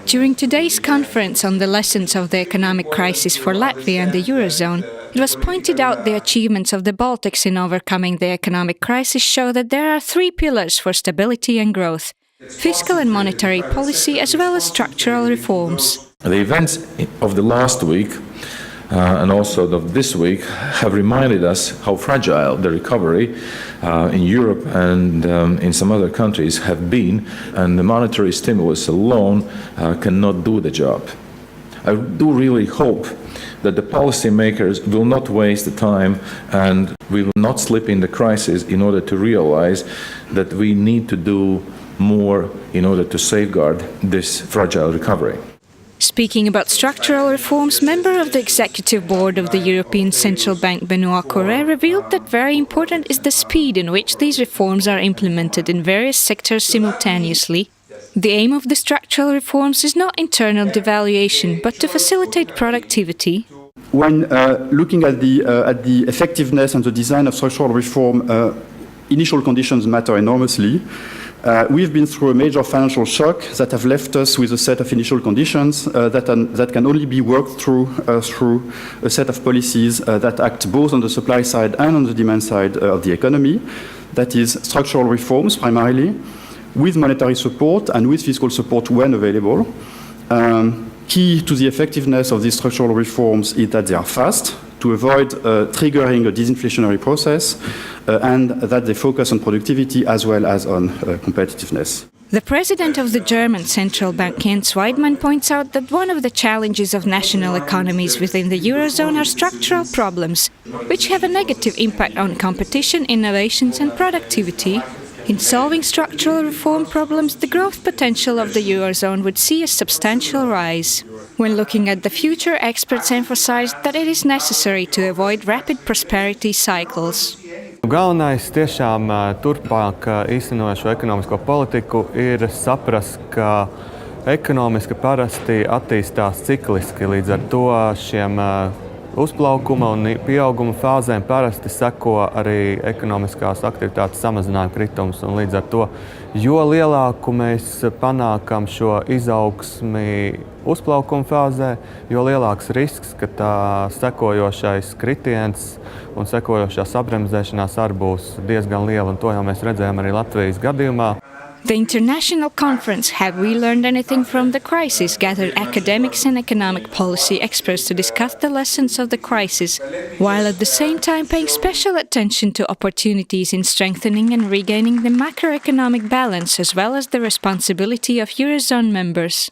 During today's conference on the lessons of the economic crisis for Latvia and the eurozone, it was pointed out the achievements of the Baltics in overcoming the economic crisis show that there are three pillars for stability and growth: fiscal and monetary policy as well as structural reforms. The events of the last week and also of this week have reminded us how fragile the recovery in Europe and in some other countries have been, and the monetary stimulus alone cannot do the job. I do really hope that the policymakers will not waste the time and we will not slip in the crisis in order to realize that we need to do more in order to safeguard this fragile recovery. Speaking about structural reforms, member of the executive board of the European Central Bank Benoit Cœuré revealed that very important is the speed in which these reforms are implemented in various sectors simultaneously. The aim of the structural reforms is not internal devaluation, but to facilitate productivity. When looking at the effectiveness and the design of structural reform, initial conditions matter enormously. We've been through a major financial shock that have left us with a set of initial conditions that can only be worked through a set of policies that act both on the supply side and on the demand side of the economy. That is structural reforms primarily, with monetary support and with fiscal support when available. Key to the effectiveness of these structural reforms is that they are fast, to avoid triggering a disinflationary process, and that they focus on productivity as well as on competitiveness. The president of the German central bank, Jens Weidmann, points out that one of the challenges of national economies within the eurozone are structural problems, which have a negative impact on competition, innovations and productivity. In solving structural reform problems, the growth potential of the eurozone would see a substantial rise. When looking at the future, experts emphasize that it is necessary to avoid rapid prosperity cycles. Galvenais tiešām turpmāk īstenojot šo ekonomisko politiku ir saprast, ka ekonomiski parasti attīstās cikliski. Līdz ar to šiem uzplaukuma un pieauguma fāzēm parasti seko arī ekonomiskās aktivitātes samazinājuma kritums. Un līdz ar to, jo lielāku mēs panākam šo izaugsmi uzplaukuma fāzē, jo lielāks risks, ka tā sekojošais kritiens un sekojošā sabremzēšanās arī būs diezgan liela. Un to jau mēs redzējām arī Latvijas gadījumā. The international conference Have We Learned Anything from the Crisis gathered academics and economic policy experts to discuss the lessons of the crisis, while at the same time paying special attention to opportunities in strengthening and regaining the macroeconomic balance as well as the responsibility of eurozone members.